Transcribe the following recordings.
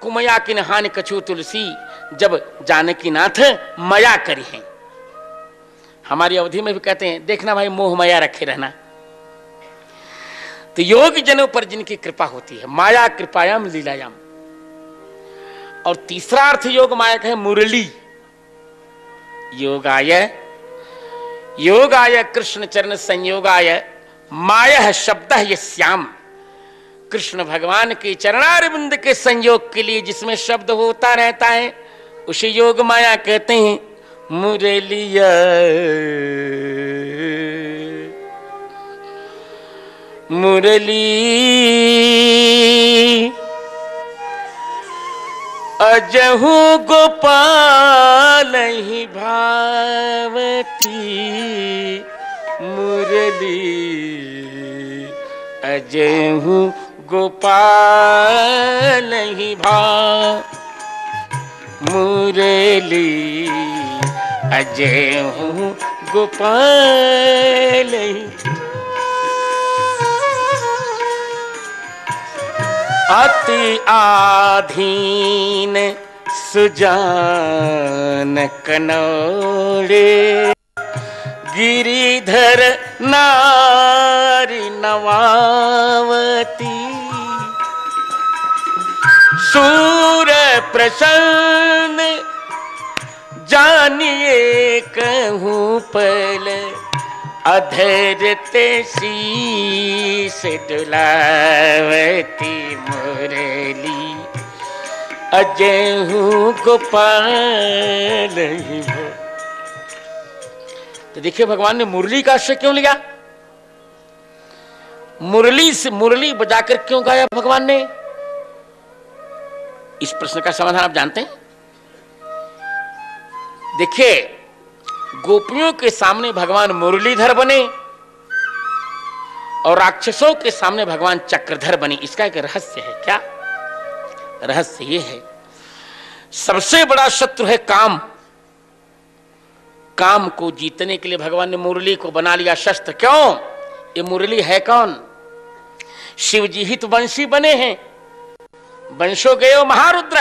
कुमया किन हानि कछु तुलसी, जब जानकी नाथ मया करी है। हमारी अवधि में भी कहते हैं, देखना भाई मोह माया रखे रहना। तो योग जनों पर जिनकी कृपा होती है, माया कृपायाम लीलायाम। और तीसरा अर्थ योग माया का है मुरली। योगाय कृष्ण चरण संयोगाय माया शब्द है श्याम। कृष्ण भगवान के चरणारविंद के संयोग के लिए जिसमें शब्द होता रहता है उसे योग माया कहते हैं। मुरलिया मुरली अजहू गोपाल ही भावती, मुरली अजहू गोपाल ही भाव, मुरली अजहू गोपाल ही। अति आधीन सुजान कनौड़े, गिरिधर नारी नवावती, सूर प्रसन्न जानिए कहूँ पल, अधरते शीस डुलावती, मुरली अजहू गोपाल ही भो। तो देखिए भगवान ने मुरली का आश्रय क्यों लिया? मुरली से मुरली बजाकर क्यों गाया भगवान ने? इस प्रश्न का समाधान आप जानते हैं? देखिए, गोपियों के सामने भगवान मुरलीधर बने और राक्षसों के सामने भगवान चक्रधर बने। इसका एक रहस्य है। क्या रहस्य? ये है, सबसे बड़ा शत्रु है काम। काम को जीतने के लिए भगवान ने मुरली को बना लिया शस्त्र। क्यों? ये मुरली है कौन? शिव जी ही तो वंशी बने हैं। वंशो गयो महारुद्र।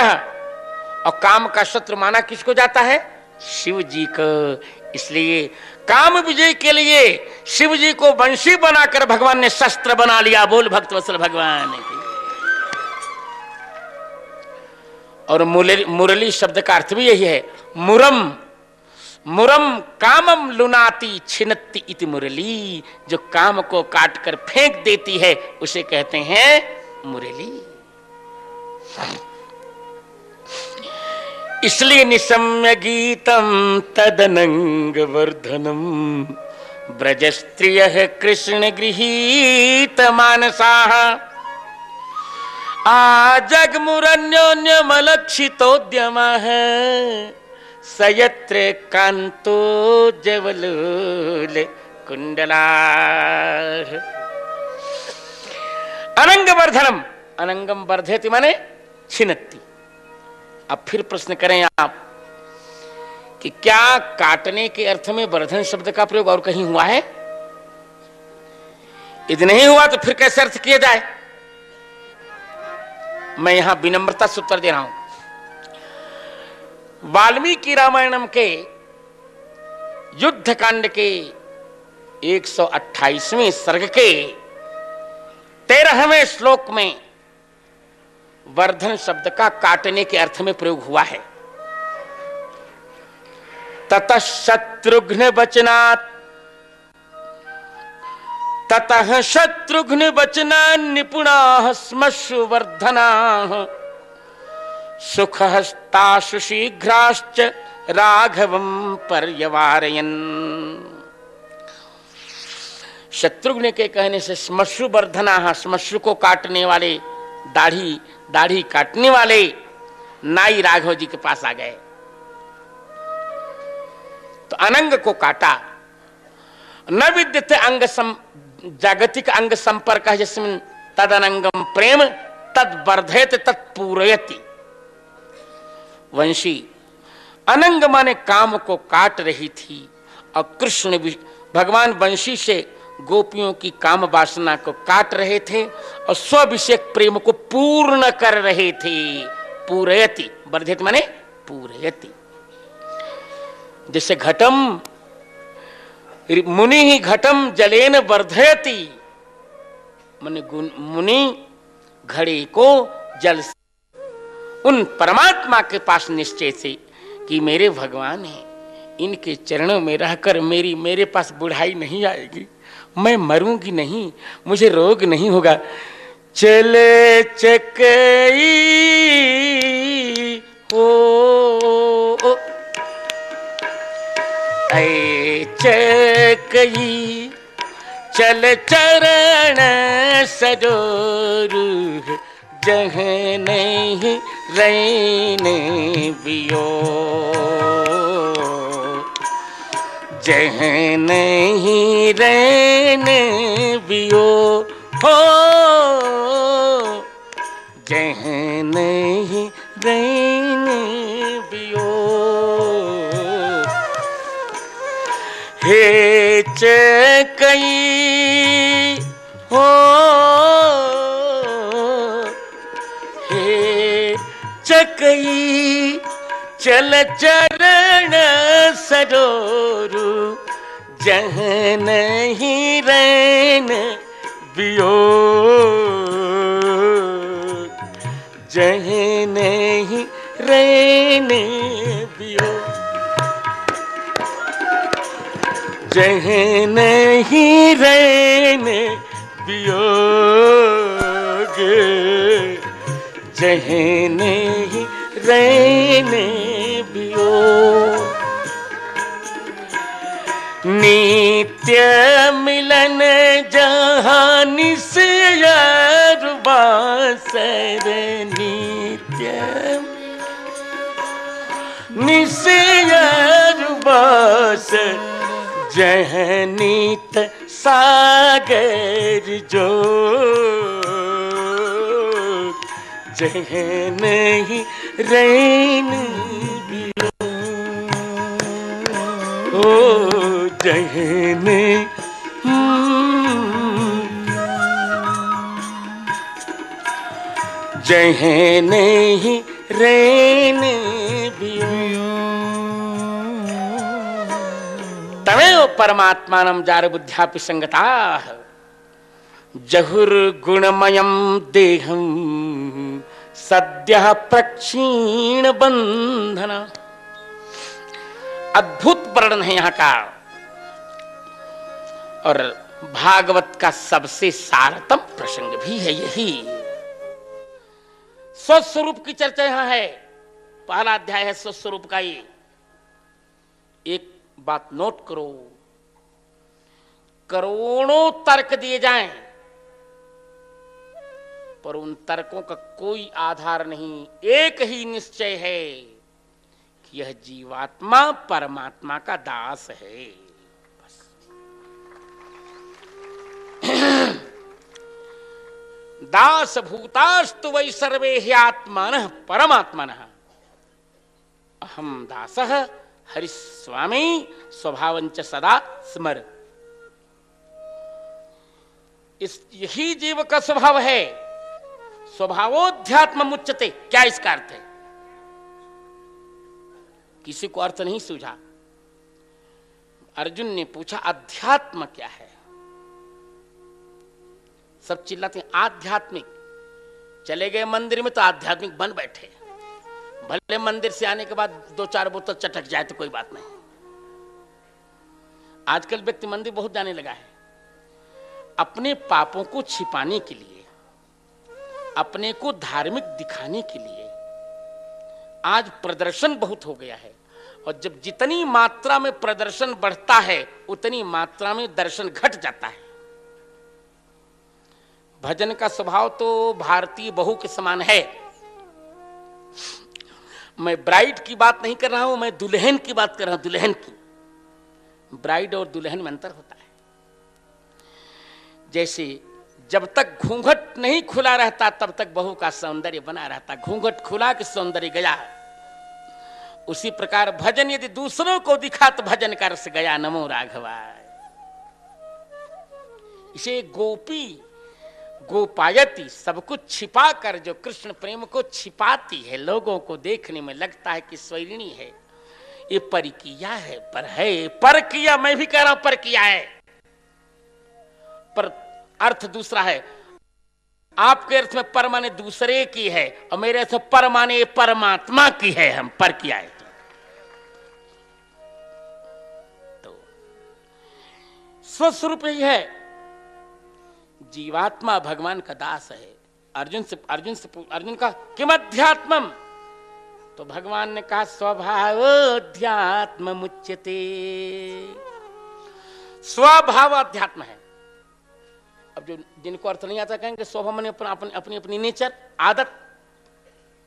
और काम का शत्रु माना किसको जाता है? शिव जी को। इसलिए काम विजय के लिए शिव जी को वंशी बनाकर भगवान ने शस्त्र बना लिया। बोल भक्तवत्सल भगवान की। और मुरली शब्द का अर्थ भी यही है। मुरम मुरम कामम लुनाती छिनत्ति इति मुरली। जो काम को काटकर फेंक देती है उसे कहते हैं मुरली। इसलिए निशम्य गीतम तदनंग वर्धनम, ब्रज स्त्रियः कृष्ण गृहीत मानसाः, आजग्मुरन्योन्यमलक्षितोद्यमः, सयत्र कांतो जवलोल कुंडलाः। अनंग वर्धनम, अनंगम वर्धयति माने छिनत्ति। अब फिर प्रश्न करें आप कि क्या काटने के अर्थ में वर्धन शब्द का प्रयोग और कहीं हुआ है? यदि नहीं हुआ तो फिर कैसे अर्थ किया जाए? मैं यहां विनम्रता से उत्तर दे रहा हूं। वाल्मीकि रामायणम के युद्ध कांड के 128वें सर्ग के 13वें श्लोक में वर्धन शब्द का काटने के अर्थ में प्रयोग हुआ है। ततः शत्रुघ्न वचनात्, ततः शत्रुघ्न वचनान् निपुणाः श्मश्रु वर्धनाः, सुखहस्ताशु शीघ्राश्च राघवं पर्यवारयन्। शत्रुघ्न के कहने से श्मश्रु वर्धनाः, श्मश्रु को काटने वाले, दाढ़ी काटने वाले नाई राघव जी के पास आ गए। तो अनंग को काटा। न विद्यते अंग जागतिक अंग संपर्क जिसमें तद अनंगम प्रेम तद वर्धयत तत्पूरयति। वंशी अनंग माने काम को काट रही थी और कृष्ण भगवान वंशी से गोपियों की काम वासना को काट रहे थे और स्व विषयक प्रेम को पूर्ण कर रहे थे। पूरयति, वर्धयति माने पूरयति। जैसे घटम मुनि ही घटम जलेन वर्धयति, माने मुनि घड़े को जल से, उन परमात्मा के पास निश्चय से कि मेरे भगवान हैं, इनके चरणों में रहकर मेरे पास बुढ़ाई नहीं आएगी, मैं मरूंगी नहीं, मुझे रोग नहीं होगा। चले चकई ओ ऐ चकई चल चरण सरोरु, जह नहीं रैन बियो, जह नहीं रैन बियो हो, जह नहीं रैन बियो। हे चकई हो, हे चकई चल चरण सरोरु, जह नहीं रैन बियो, जह नहीं रैन बियो, जह नहीं रैन बियोग, जह नहीं रैन बियो। नित्य मिलन जहाँ निस्यार बासर, नित्य निस्यार बासर, जह नीत सागर जो, जह नहीं रैन बियो, ओ जह नहीं जह नहीं रैन बियो। तमेव परमात्मानं जार बुद्ध्यापि संगता, जहुर्गुणमयं देहं सद्यः प्रक्षीण बंधन। अद्भुत वर्णन है यहाँ का, और भागवत का सबसे सारतम प्रसंग भी है यही। स्वस्वरूप की चर्चा यहां है, पहला अध्याय है स्वस्वरूप का। ये एक बात नोट करो, करोड़ों तर्क दिए जाएं, पर उन तर्कों का कोई आधार नहीं, एक ही निश्चय है कि यह जीवात्मा परमात्मा का दास है। बस। दास भूतास्तु वै सर्वे ह्यात्मानः परमात्मनः, अहम दासः हरिस्वामी स्वभावञ्च सदा स्मर। इस यही जीव का स्वभाव है। स्वभावोध्यात्म मुच्यते, क्या इसका अर्थ है? किसी को अर्थ नहीं सूझा। अर्जुन ने पूछा अध्यात्म क्या है? सब चिल्लाते हैं आध्यात्मिक। चले गए मंदिर में तो आध्यात्मिक बन बैठे। भले मंदिर से आने के बाद 2-4 बोतल चटक जाए तो कोई बात नहीं। आजकल व्यक्ति मंदिर बहुत जाने लगा है, अपने पापों को छिपाने के लिए, अपने को धार्मिक दिखाने के लिए। आज प्रदर्शन बहुत हो गया है, और जब जितनी मात्रा में प्रदर्शन बढ़ता है उतनी मात्रा में दर्शन घट जाता है। भजन का स्वभाव तो भारतीय बहू के समान है। मैं ब्राइड की बात नहीं कर रहा हूं, मैं दुल्हन की बात कर रहा हूं। दुल्हन की, ब्राइड और दुल्हन में अंतर होता है। जैसे जब तक घूंघट नहीं खुला रहता तब तक बहू का सौंदर्य बना रहता, घूंघट खुला कि सौंदर्य गया। उसी प्रकार भजन यदि दूसरों को दिखा तो भजन का रस गया। नमो राघवाय। इसे गोपी गोपायती, सब कुछ छिपा कर जो कृष्ण प्रेम को छिपाती है, लोगों को देखने में लगता है कि स्वैरिणी है, ये परकिया है, पर है परकिया। मैं भी कह रहा हूं परकिया है, पर अर्थ दूसरा है। आपके अर्थ में पर माने दूसरे की है, और मेरे अर्थ में पर माने परमात्मा की है। हम परकिया है तो स्वस्वरूप ही है। जीवात्मा भगवान का दास है। अर्जुन का किम अध्यात्मम, तो भगवान ने कहा स्वभाव अध्यात्म मुच्यते। स्वभाव अध्यात्म है। अब जो जिनको अर्थ नहीं आता कहेंगे स्वभाव माने अपनी अपनी नेचर, आदत।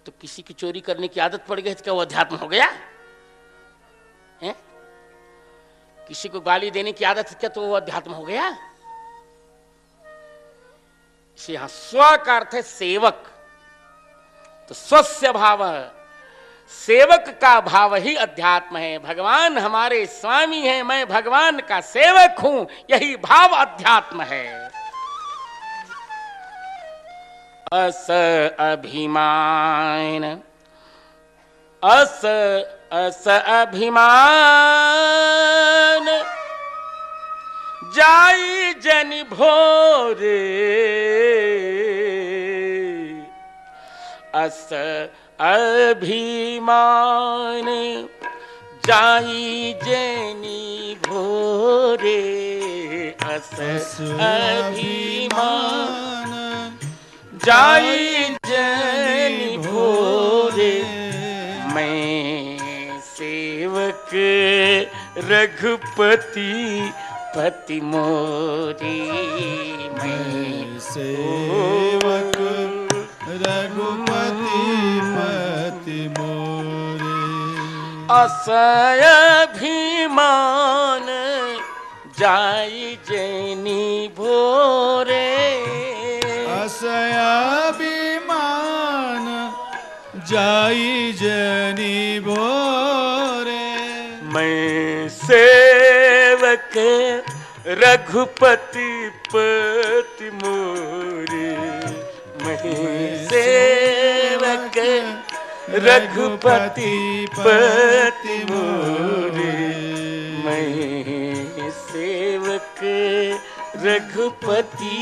तो किसी की चोरी करने की आदत पड़ गई तो क्या वो अध्यात्म हो गया है? किसी को गाली देने की आदत क्या तो वो अध्यात्म हो गया? यहां स्व का अर्थ है सेवक, तो स्वस्य भाव, सेवक का भाव ही अध्यात्म है। भगवान हमारे स्वामी हैं, मैं भगवान का सेवक हूं, यही भाव अध्यात्म है। अस अभिमान, अस अभिमान, जाई जन भोरे, अस अभिमान, जाई जनी भोरे, अस अभिमान, जाई जनी भोरे। मैं सेवक रघुपति पति मोरी, मैं सेवक रघुपति पति मोरे। असय अभिमान, जाई जनी भोरे, असय अभिमान, जाई जनी भोरे। मैं सेवक रघुपति पति मोरे, मैं सेवक रघुपति पति मोरे, मैं सेवक रघुपति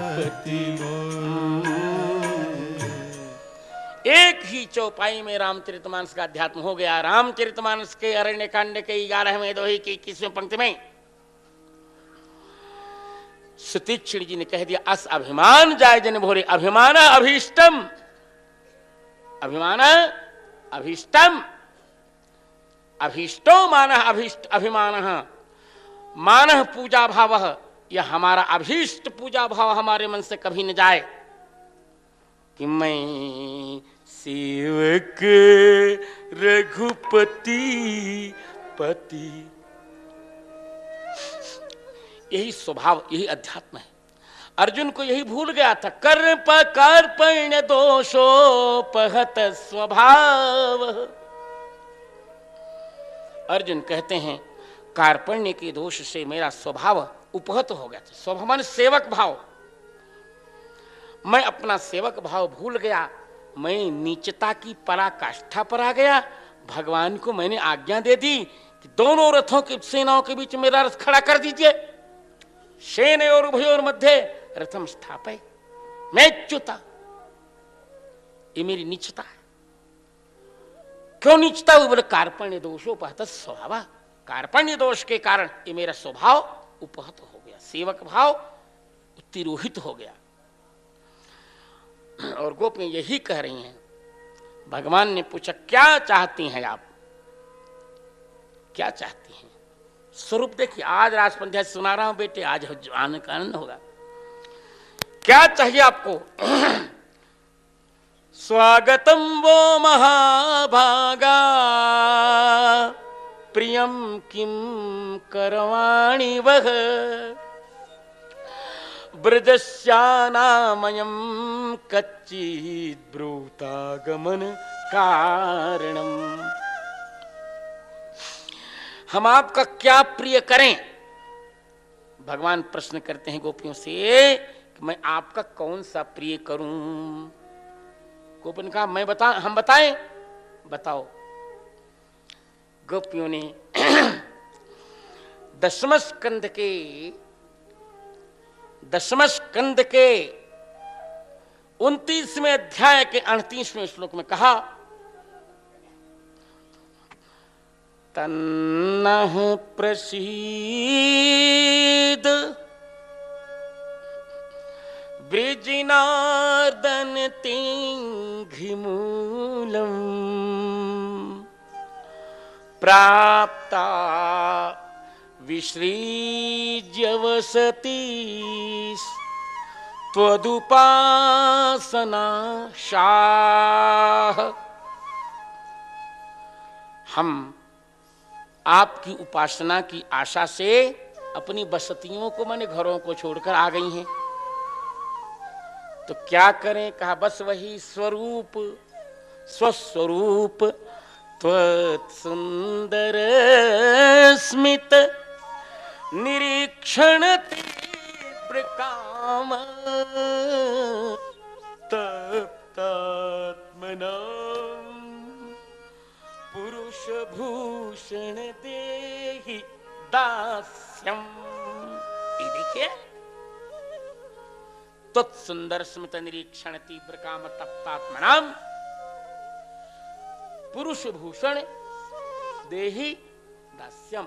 पति मोरे। एक ही चौपाई में रामचरितमानस का अध्यात्म हो गया। रामचरितमानस के अरण्य कांड के 11वें दोहे की 21वें पंक्ति में सुतीक्षण जी ने कह दिया अस अभिमान जाय जन भोरे। अभिमान अभीष्टम, अभिमान अभीष्टम, अभीष्टो मान अभीष्ट, अभिमान मान पूजा भाव, यह हमारा अभीष्ट पूजा भाव हमारे मन से कभी न जाए कि मैं सेवक रघुपति पति। यही स्वभाव, यही अध्यात्म है। अर्जुन को यही भूल गया था। कार्पण्य दोषोपहत स्वभाव। अर्जुन कहते हैं कार्पण्य के दोष से मेरा स्वभाव उपहत हो गया था। स्वभाव माने सेवक भाव। मैं अपना सेवक भाव भूल गया, मैं नीचता की पराकाष्ठा पर आ गया। भगवान को मैंने आज्ञा दे दी कि दोनों रथों की सेनाओं के बीच मेरा रथ खड़ा कर दीजिए। सेने और उभयोर मध्य रथम स्थापय। मैं च्युता, ये मेरी नीचता है। क्यों नीचता हुई? बोले कार्पण्य दोषोपहत स्वभाव। कार्पण्य दोष के कारण ये मेरा स्वभाव उपहत हो गया, सेवक भाव तिरोहित हो गया। और गोपियां यही कह रही हैं। भगवान ने पूछा क्या चाहती हैं आप, क्या चाहती हैं? स्वरूप देखिए, आज राजपंचायत सुना रहा हूं बेटे, आज आने का आनंद होगा। क्या चाहिए आपको? स्वागतम वो महाभागा, प्रियम किम करवाणि वह, ब्रजस्यानामयं कच्चित् ब्रूतागमन कारणम। हम आपका क्या प्रिय करें? भगवान प्रश्न करते हैं गोपियों से कि मैं आपका कौन सा प्रिय करूं। गोपियों ने कहा हम बताएं। बताओ। गोपियों ने दशम स्कंद के 29वें अध्याय के 38वें श्लोक में कहा, तन्नः प्रसीद वृजिनार्दन तिंघ्रिमूलम् प्राप्ता विसृज्य वसति त्वदुपासना शाह। हम आपकी उपासना की आशा से अपनी बसतियों को, माने घरों को छोड़कर आ गई हैं। तो क्या करें? कहा बस वही स्वस्वरूप त्वत्सुंदर स्मित निरीक्षण तीव्र काम तप्तात्मना पुरुष भूषण देहि दास्यम। ये देखिए, तत्सुंदर स्मित निरीक्षण तीव्र काम तप्तात्मनाम पुरुष भूषण देहि दास्यम।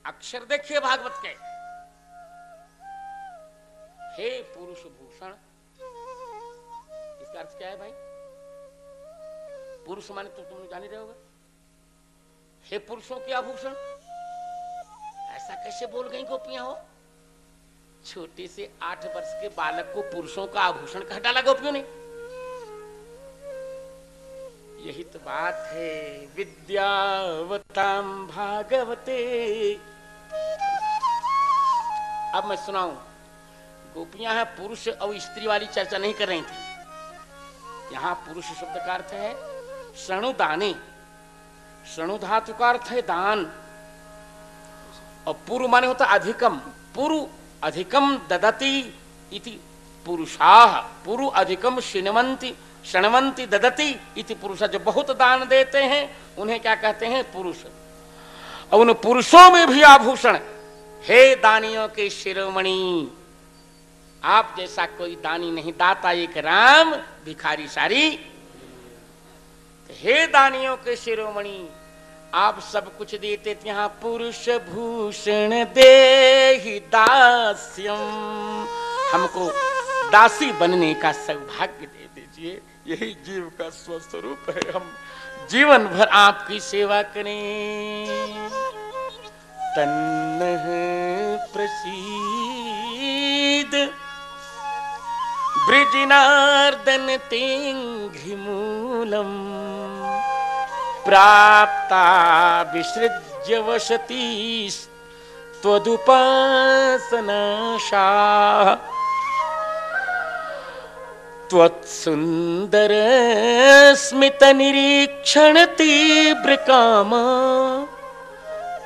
अक्षर देखिए भागवत के, हे पुरुष भूषण। इसका अर्थ क्या है भाई? पुरुष माने तो तुम जान ही रहे होगे, हे पुरुषों के आभूषण। ऐसा कैसे बोल गई गोपियां हो? छोटे से 8 वर्ष के बालक को पुरुषों का आभूषण कह डाला गोपियों ने। यही तो बात है विद्यावताम भागवते। अब मैं सुनाऊं। गोपियां हैं, पुरुष और स्त्री वाली चर्चा नहीं कर रही थी। यहां पुरुष शब्द का अर्थ है शणुदाने। शणु धातु का अर्थ है दान, और पुरु माने होता अधिकम। पुरु अधिकम ददति इति पुरुषाः। पुरु अधिकम शृण्वन्ति ददति इति पुरुषा। जो बहुत दान देते हैं उन्हें क्या कहते हैं? पुरुष। और उन पुरुषों में भी आभूषण। हे दानियों के शिरोमणि, आप जैसा कोई दानी नहीं, दाता एक राम, भिखारी सारी। हे दानियों के शिरोमणि, आप सब कुछ देते थे। यहाँ पुरुष भूषण देहि दास्यम, हमको दासी बनने का सौभाग्य दे दीजिए। यही जीव का स्वस्वरूप है। हम जीवन भर आपकी सेवा करें। तन्नः प्रसीद वृजिनार्दन तिंघ्रिमूलम् प्राप्ता विसृज्य वसति त्वदुपासना शाह। त्वत्सुंदर स्मित निरीक्षण तीव्र काम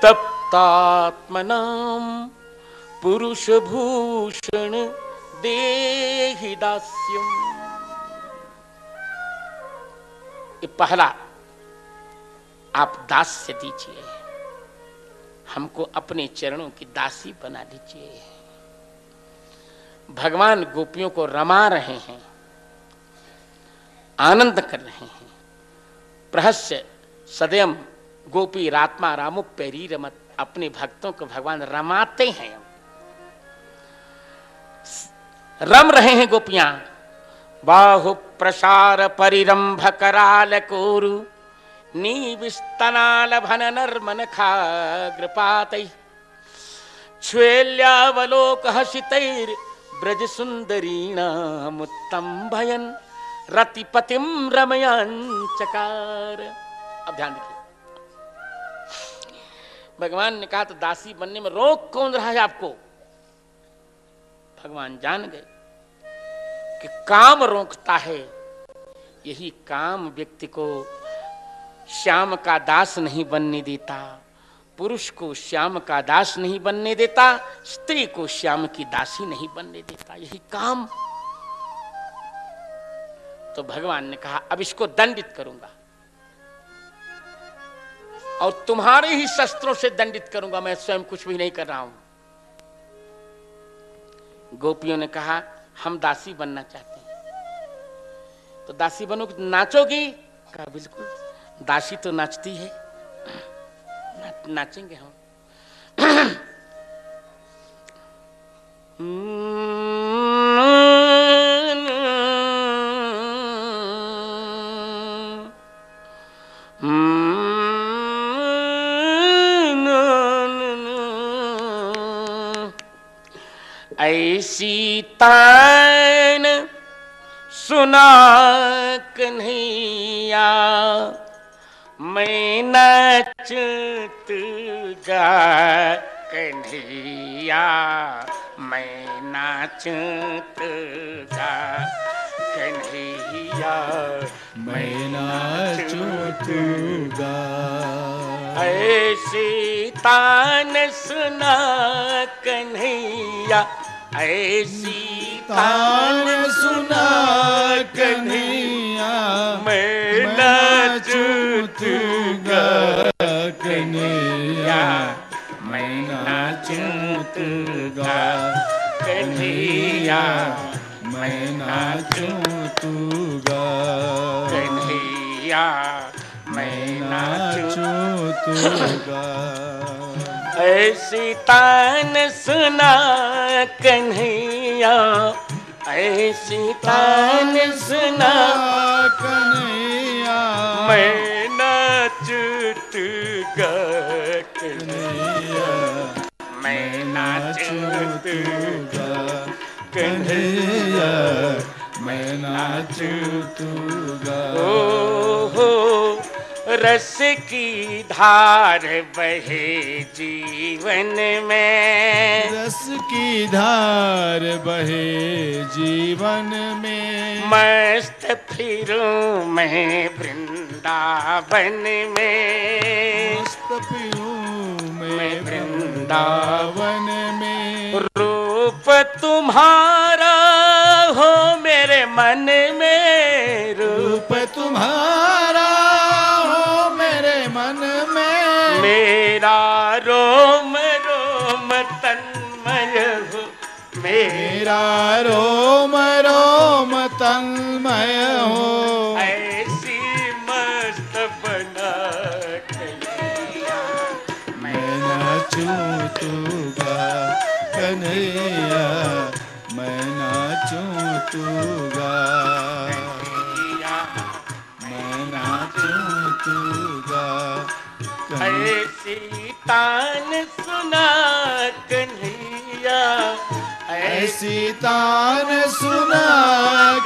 तप्तात्मनाम पुरुष भूषण देहि दास्यम। ये पहला, आप दास्य दीजिए, हमको अपने चरणों की दासी बना दीजिए। भगवान गोपियों को रमा रहे हैं, आनंद कर रहे हैं। प्रहस्य सदैव गोपी रात्मा रामुप्यरी रमत। अपने भक्तों को भगवान रमाते हैं, रम रहे हैं गोपियां। बाहु प्रसार परिरंभ कराल कोरु नीविस्तनाल भन नर्मन खाग्रपातै श्वेल्यावलोक हसितैर ब्रज सुंदरीणामुत्तम भयन रतिपतिम रमयांचकार। अब ध्यान देखिए, भगवान ने कहा तो दासी बनने में रोक कौन रहा है आपको? भगवान जान गए कि काम रोकता है। यही काम व्यक्ति को श्याम का दास नहीं बनने देता, पुरुष को श्याम का दास नहीं बनने देता, स्त्री को श्याम की दासी नहीं बनने देता, यही काम। तो भगवान ने कहा अब इसको दंडित करूंगा और तुम्हारे ही शस्त्रों से दंडित करूंगा, मैं स्वयं कुछ भी नहीं कर रहा हूं। गोपियों ने कहा हम दासी बनना चाहते हैं। तो दासी बनोगी, नाचोगी? कहा बिल्कुल, दासी तो नाचती है, नाचेंगे हम। ऐसी तान सुना कन्हैया, मैं नाचत गा कन्हैया, मैं नाचत गा कन्हैया, मैं नाचत गा। ऐसी तान सुना कन्हैया, ऐसी तान सुना कन्हैया, मैं नाचत गा कन्हैया, मैं नाचत गा कन्हैया, मैं नाचत गा कन्हैया, मैं नाचत गा। ऐसी तान सुना कन्हैया, ऐसी तान सुना कन्हैया, मैं नाचत गा कन्हैया, मैं नाचत गा कन्हैया, मैं नाचत गा। ओ हो रस की धार बहे जीवन में, रस की धार बहे जीवन में, मस्त फिरूं मैं वृंदावन में, मस्त फिरूं मैं मैं वृंदावन में। रूप तुम्हारा हो मेरे मन में, रूप तुम्हारा हो मेरे मन में, मेरा रोम रोम तन्मय हो, मेरा रोम रोम तन्मय हो। ऐसी मस्त बना कन्हैया, मैं नाचूं तू गा कन्हैया, मैं नाचूं तू गा, मैं नाचूं तू गा। ऐसी तान सुना कन्हैया, ऐसी तान सुना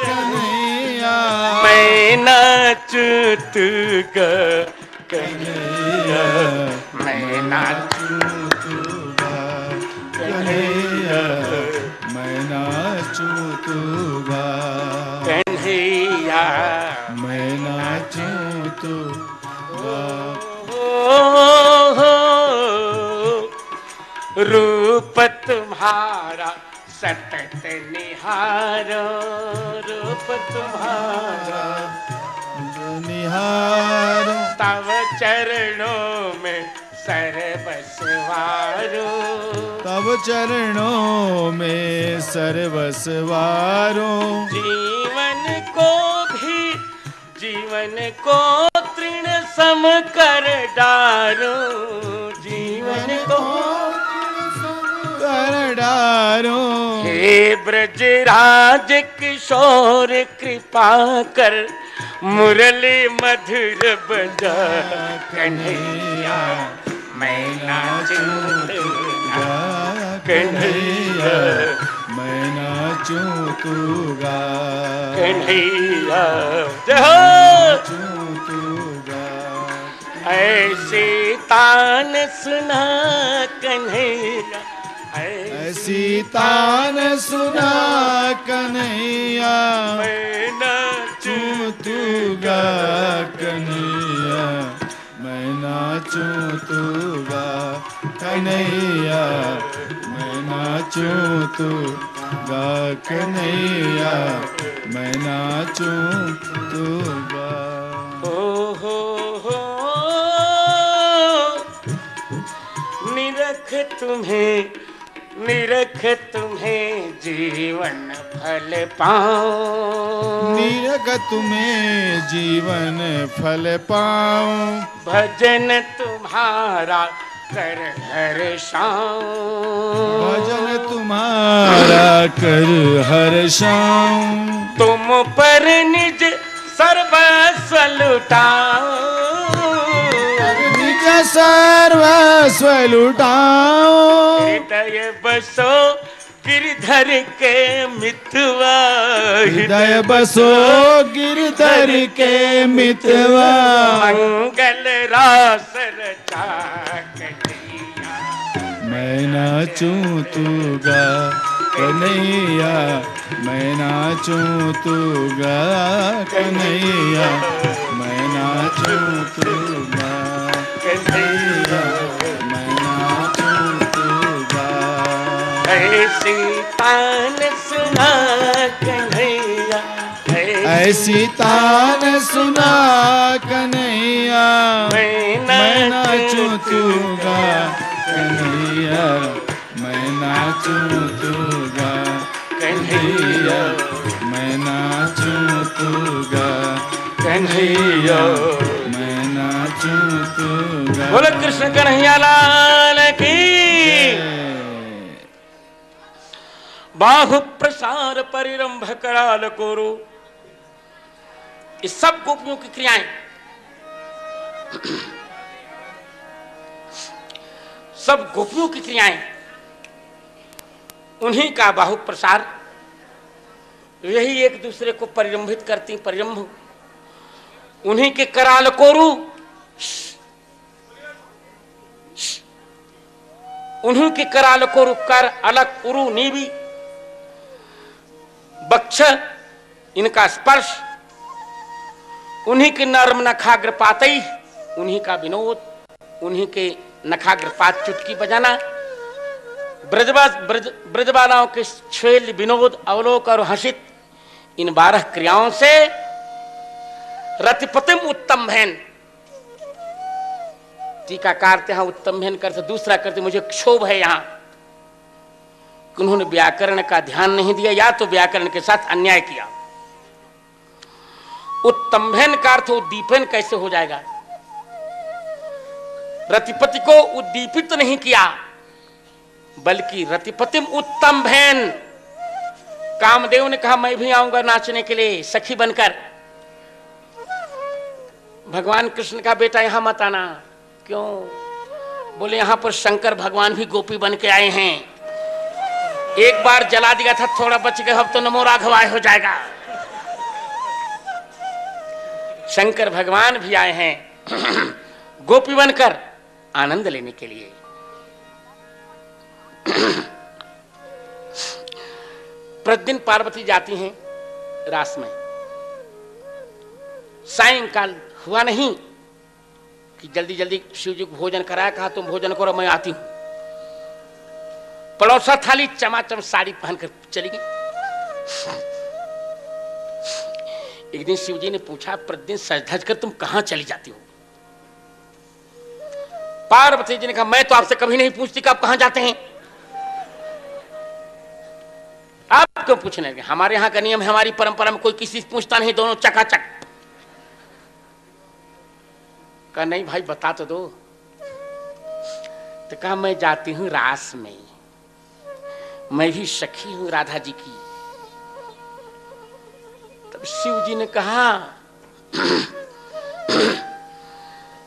कन्हैया, मैं नाचत गा कन्हैया, मैं नाचूं तू गा कन्हैया, मैं नाचूं तू गा कन्हैया, मैं नाचूं तू गा। रूप तुम्हारा सतत निहारो, रूप तुम्हारा निहारो, तव चरणों में सर्वस्वारो, तब चरणों में सर्वस्वारो। जीवन को तृण सम कर डारो, जीवन को कर डारो। हे ब्रजराज किशोर कृपा कर, मुरली मधुर बजा कन्हैया, मैं नाचूं गा कन्हैया, मैं नाचूं तू गा कन्हैया, नाचूं तू गा। ऐसी तान सुना कन्हैया, ऐसी तान सुना कन्हैया, मैं नाचूं तू गा कन्हैया, मैं नाचूं नाचूं तू गा कन्हैया, मैं नाचूं तू गा कन्हैया, मैं नाचूं तू गा। हो निरख तुम्हें जीवन फल पाऊं, निरख तुम्हें जीवन फल पाऊं, भजन तुम्हारा कर हर्षाऊं, भजन तुम्हारा कर हर्षाऊं, तुम पर निज सर्वस्व लुटाऊं, निज सर्वस्व लुटाऊं, हृदय बसो गिरधर के मितवा, हृदय बसो गिरधर के मितवा, मंगल रास रचा कन्हैया, मैं नाचूं तू गा कन्हैया, मैं नाचूं तू गा कन्हैया, मैं नाचूं तू गा कन्हैया, मैं नाचूं तू गा। ऐसी तान सुना कन्हैया, ऐसी तान सुना कन्हैया, मैं नाचूं तू गा कन्हैया, मैं नाचूं तू गा कन्हैया, मैं नाचूं तू गा कन्हैया, मैं नाचूं तू गा। बोलो कृष्ण कन्हैया लाल की। बाहु प्रसार परिरंभ कराल कोरो, ये सब गोपियों की क्रियाएं, सब गोपियों की क्रियाएं, उन्हीं का बाहु प्रसार, यही एक दूसरे को परिरंभित करती, परिरंभ उन्हीं के कराल कोरु, उन्हीं के कराल कोरु कर अलग उरु नीवी, बक्ष इनका स्पर्श, उन्हीं के नर्म नखाग्रपातई, उन्हीं का विनोद, उन्हीं के नखाग्रपात चुटकी बजाना, ब्रजबालाओं के छेल विनोद अवलोक और हसित, इन 12 क्रियाओं से रतिपतिम उत्तम भैन, टीकाकार यहां उत्तम भैन करते, दूसरा करते मुझे क्षोभ है यहां कि उन्होंने व्याकरण का ध्यान नहीं दिया या तो व्याकरण के साथ अन्याय किया। उत्तम भैन का अर्थ उद्दीपन कैसे हो जाएगा? रतिपति को उद्दीपित नहीं किया, बल्कि रतिपतिम उत्तम भैन। कामदेव ने कहा मैं भी आऊंगा नाचने के लिए सखी बनकर। भगवान कृष्ण का बेटा यहां मत आना। क्यों? बोले यहां पर शंकर भगवान भी गोपी बन के आए हैं। एक बार जला दिया था, थोड़ा बच गया, अब तो नमो राघवाय हो जाएगा। शंकर भगवान भी आए हैं गोपी बनकर आनंद लेने के लिए। प्रतिदिन पार्वती जाती हैं रास में। सायंकाल हुआ नहीं कि जल्दी जल्दी शिव जी को भोजन कराया, कहा तुम भोजन करो मैं आती हूं। पड़ोसा थाली चमाचम साड़ी पहनकर चली गई। एक दिन शिव जी ने पूछा प्रतिदिन सज धज कर तुम कहां चली जाती हो? पार्वती जी ने कहा मैं तो आपसे कभी नहीं पूछती कि आप कहां जाते हैं। आप क्यों पूछने लगे? हमारे यहां का नियम है, हमारी परंपरा में कोई किसी से पूछता नहीं, दोनों चकाचक। कहा नहीं भाई बता तो दो। तो कहा मैं जाती हूं रास में, मैं भी सखी हूं राधा जी की। तब शिव जी ने कहा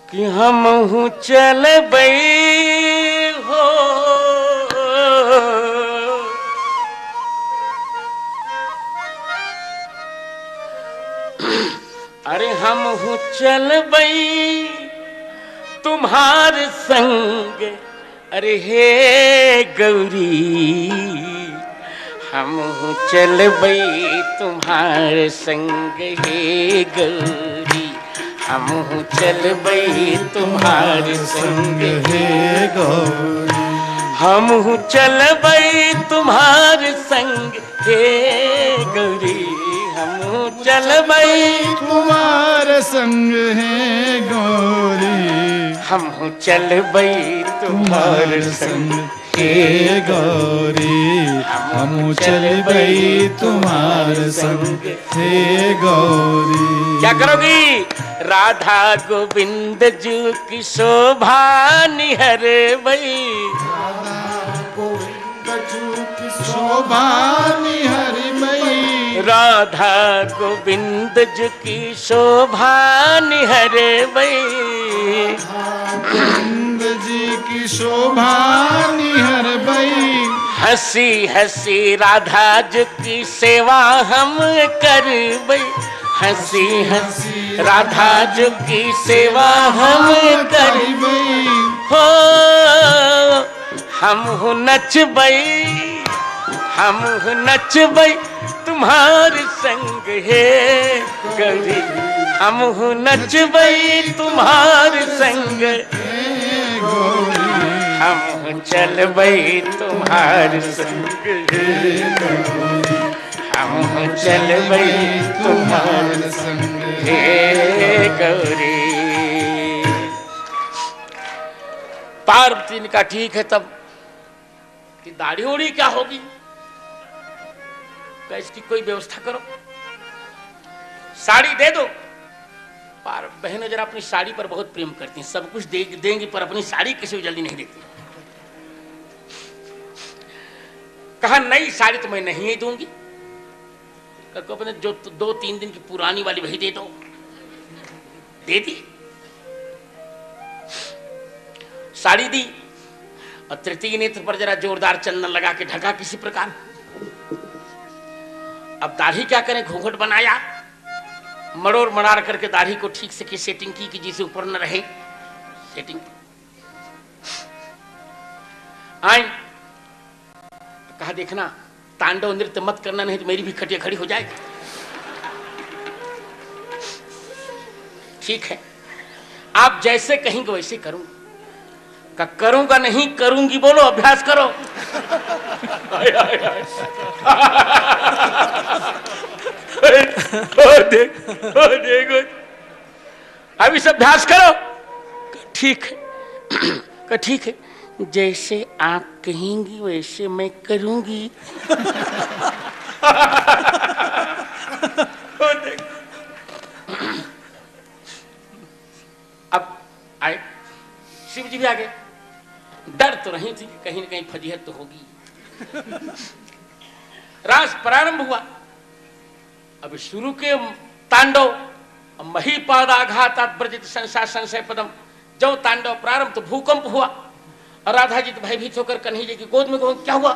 कि हम हूं चल बई हो, अरे हम हूं चल बई तुम्हार संग, अरे हे गौरी हम हूं चल बई तुम्हार संग, हे गौरी हम चलबई तुम्हार संग हे गौरी, हम चलबई तुम्हार संग हे गौरी, हम चलबई तुम्हार संग है गौरी, हम चलबई तुम्हार संग हे गौरी, हम चलबई तुम्हार संग हे गौरी। क्या करोगी? राधा गोविंद जू की शोभा निहरबई, शोभा निहरबई, राधा गोविंद जू की शोभा निहरबई, गोविंद जी की शोभा निहरबई, हंसी हंसी राधा जी की सेवा हम करबई, हंसी हंसी राधा जी की सेवा हम करबई, हो हम नचबई, हम नचबई तुम्हार संग हे गौरी, हम नचबई तुम्हार संग हे गौरी, हम चलबई तुम्हार संग हे गौरी, हम चलबई तुम्हार संग हे गौरी। पार्वती ने कहा ठीक है, तब कि दाढ़ी उड़ी क्या होगी, क्या इसकी कोई व्यवस्था करो, साड़ी दे दो। पर बहनें जरा अपनी साड़ी पर बहुत प्रेम करती हैं, सब कुछ देंगी पर अपनी साड़ी किसी को जल्दी नहीं देती। कहा नई साड़ी तो मैं नहीं ही दूंगी, अपने जो 2-3 दिन की पुरानी वाली वही दे दो। दे दी, साड़ी दी और तृतीय नेत्र पर जरा जोरदार चंदन लगा के ढका किसी प्रकार। अब दाढ़ी क्या करें, घूंघट बनाया, मड़ोर मड़ार करके दाढ़ी को ठीक से की सेटिंग की कि जिसे ऊपर न रहे, सेटिंग आई। कहा देखना तांडव नृत्य मत करना, नहीं तो मेरी भी खटिया खड़ी हो जाएगी। ठीक है, आप जैसे कहेंगे वैसे करूंगा। का करूंगा नहीं करूंगी, बोलो अभ्यास करो। आय, आय, आय। देखो अब इस अभ्यास करो। ठीक है, ठीक है, जैसे आप कहेंगी वैसे मैं करूंगी। अब आए शिव जी भी आ गए। डर तो नहीं थी कि कहीं न कहीं फजीहत तो होगी। रास प्रारंभ हुआ। अब शुरू के तांडव महीपादाघात व्रजित संसा संशय पदम, जब तांडव प्रारंभ तो भूकंप हुआ और राधा जी तो भयभीत होकर कन्हैया जी की गोद में कहो क्या हुआ।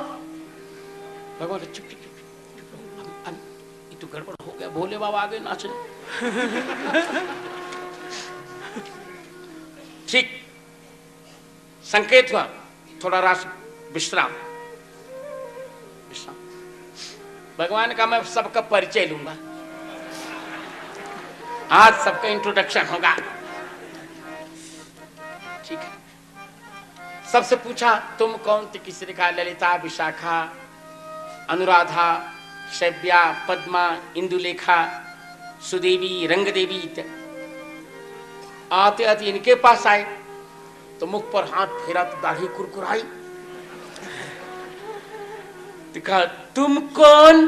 भगवान चुप चुप चुप, ये तो गड़बड़ हो गया, भोले बाबा आगे नाचने। ठीक संकेत हुआ, थोड़ा रास विश्राम। भगवान का मैं सबका परिचय लूंगा, आज सबका इंट्रोडक्शन होगा। ठीक है, सबसे पूछा तुम कौन थी, किसी ने कहा ललिता, विशाखा, अनुराधा, शैव्या, पद्मा, इंदुलेखा, सुदेवी, रंगदेवी। आते आते इनके पास आए तो मुख पर हाथ फेरा तो दाढ़ी कुरकुराई। कहा तुम कौन?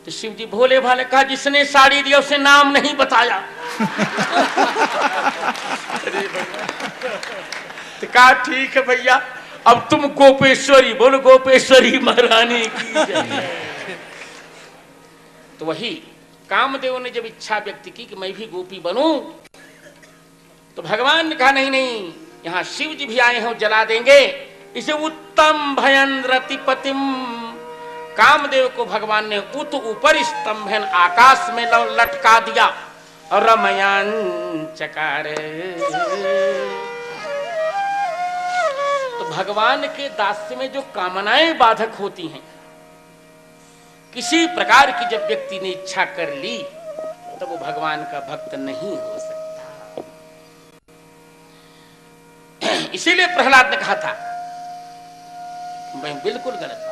तो शिव जी भोले भाले कहा जिसने साड़ी दी उसे नाम नहीं बताया। तो कहा ठीक है भैया, अब तुम गोपेश्वरी बोलो, गोपेश्वरी महारानी की जय। तो वही कामदेव ने जब इच्छा व्यक्त की कि मैं भी गोपी बनूं, तो भगवान ने कहा नहीं नहीं, यहां शिव जी भी आए हैं, जला देंगे इसे। उत्तम भयन रतिपतिम, कामदेव को भगवान ने उत ऊपर स्तंभन आकाश में लटका दिया और रमयान चकार। तो भगवान के दास्य में जो कामनाएं बाधक होती हैं, किसी प्रकार की जब व्यक्ति ने इच्छा कर ली तो वो भगवान का भक्त नहीं हो सकता। इसीलिए प्रहलाद ने कहा था मैं बिल्कुल गलत बात,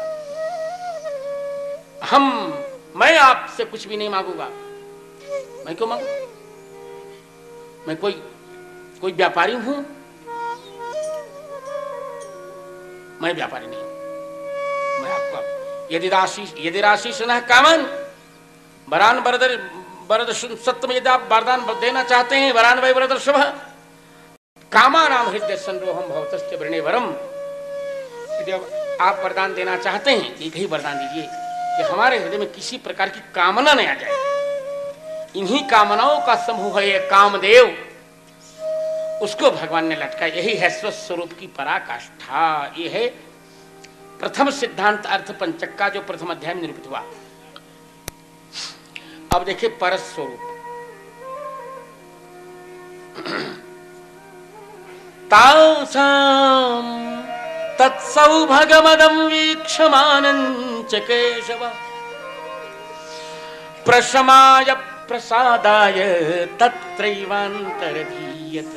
मैं आपसे कुछ भी नहीं मांगूंगा। मैं क्यों मांगू? मैं कोई व्यापारी हूं? मैं व्यापारी नहीं हूं। मैं आपको यदि राशि न कामन वरान वरद सत्य, यदि आप वरदान देना चाहते हैं, वरान वै वरद शुभ कामा नाम हृदय संरोहम भवतस्य वृणे वरम। यदि आप वरदान देना चाहते हैं, एक ही वरदान दीजिए कि हमारे हृदय में किसी प्रकार की कामना नहीं आ जाए। इन्हीं कामनाओं का समूह है ये कामदेव, उसको भगवान ने लटका। यही है स्वस्वरूप की पराकाष्ठा। ये है प्रथम सिद्धांत अर्थ पंचक का जो प्रथम अध्याय में निरूपित हुआ। अब देखिए परस्वरूप। तासां तत्सौभगमदं वीक्षमानं च केशव प्रशमाय प्रसादाय तत्रैवान्तरधीयत।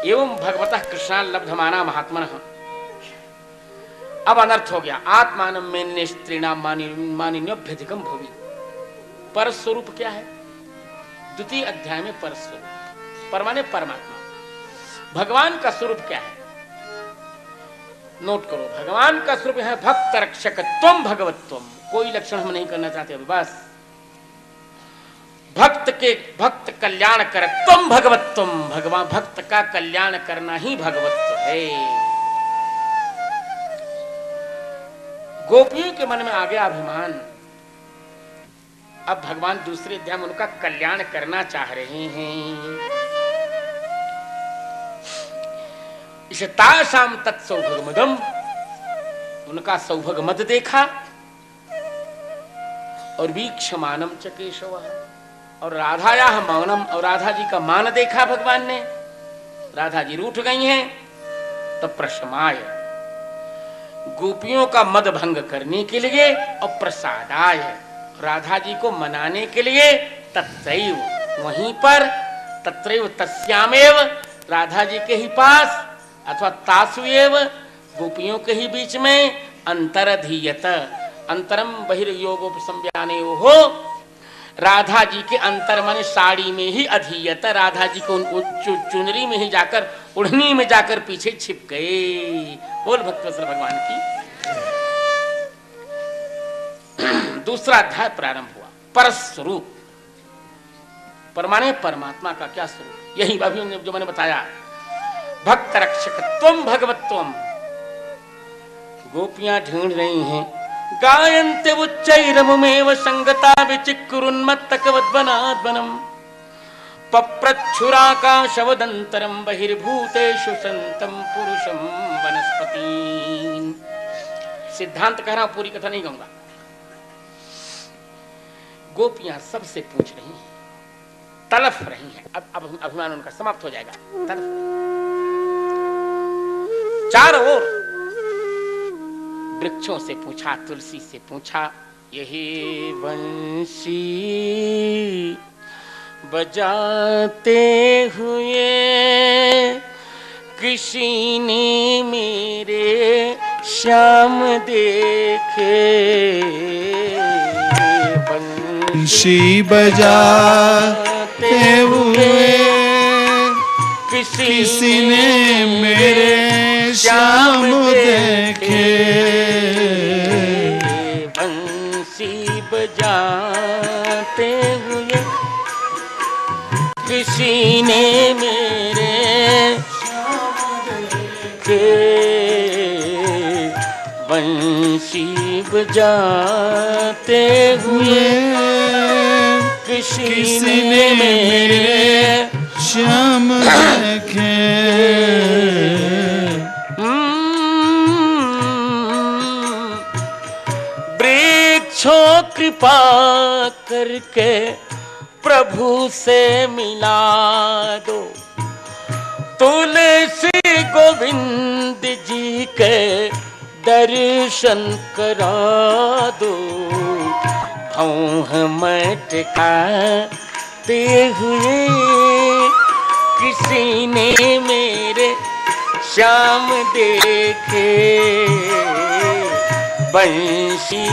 एवं भगवतः कृष्णान् लब्धमाना महात्मनः। अब अनर्थ हो गया। आत्मानं मेन्ने स्त्रीणां मानिन्योऽभ्यधिकं भुवि। परस्वरूप क्या है? द्वितीय अध्याय में परस्वरूप, परमाने परमात्मा। भगवान का स्वरूप क्या है? नोट करो, भगवान का स्वरूप है भक्त रक्षकत्वम भगवत्वम। कोई लक्षण हम नहीं करना चाहते अभी, बस भक्त कल्याण करत्वम भगवत्वम। भगवान भक्त का कल्याण करना ही भगवत्व है। गोपियों के मन में आ गया अभिमान। अब भगवान दूसरे अध्याय में उनका कल्याण करना चाह रहे हैं। इसे तासाम तत्सौभगमदम, उनका सौभग मद देखा, और वीक्षमानम च केशव, और राधाया मौनम, और राधा जी का मान देखा भगवान ने। राधा जी रूठ गई हैं, तो प्रशमाय, गोपियों का मद भंग करने के लिए, और प्रसादाय, राधा जी को मनाने के लिए। तत्रैव, वहीं पर, तत्रैव तस्यामेव, राधा जी के ही पास, अथवा तासुएव, गोपियों के ही बीच में, अंतरधीयत, अंतरम बहिर्योगोपसंज्ञाने हो, राधा जी के अंतर मन साड़ी में ही अधीयत, राधा जी को चुनरी में ही जाकर, उड़नी में जाकर पीछे छिप गए। बोल भक्तवत्सल भगवान की। दूसरा अध्याय प्रारंभ हुआ। परस्वरूप, परमाने परमात्मा का क्या स्वरूप? यही अभी जो मैंने बताया, भक्त रक्षकत्वम भगवत्वम। गोपियां ढूंढ रही हैं, गायन्ते उच्चैरमुमेव संगता विचिक्कुरुन्मत्तकवद्वनाद्वनम् पप्रच्छुराकाशवदन्तरं बहिर्भूतेषु सन्तं पुरुषं वनस्पतिं। सिद्धांत कह रहा हूं, पूरी कथा नहीं कहूंगा। गोपियां सबसे पूछ रही हैं, तलफ रही हैं। अब अभिमान उनका समाप्त हो जाएगा। तलफ चारों ओर वृक्षों से पूछा, तुलसी से पूछा, यही बंसी बजाते हुए किसी ने मेरे श्याम देखे। बंसी बजाते हुए किसी ने मेरे श्याम देखे। बंसी बजाते हुए किसी ने मेरे श्याम देखे। बंसी बजाते हुए किसी ने मेरे श्याम देखे। वृक्षों कृपा करके प्रभु से मिला दो, तुलसी गोविंद जी के दर्शन करा दो। भौह मटकाते हुए किसी ने मेरे श्याम देखे, बंशी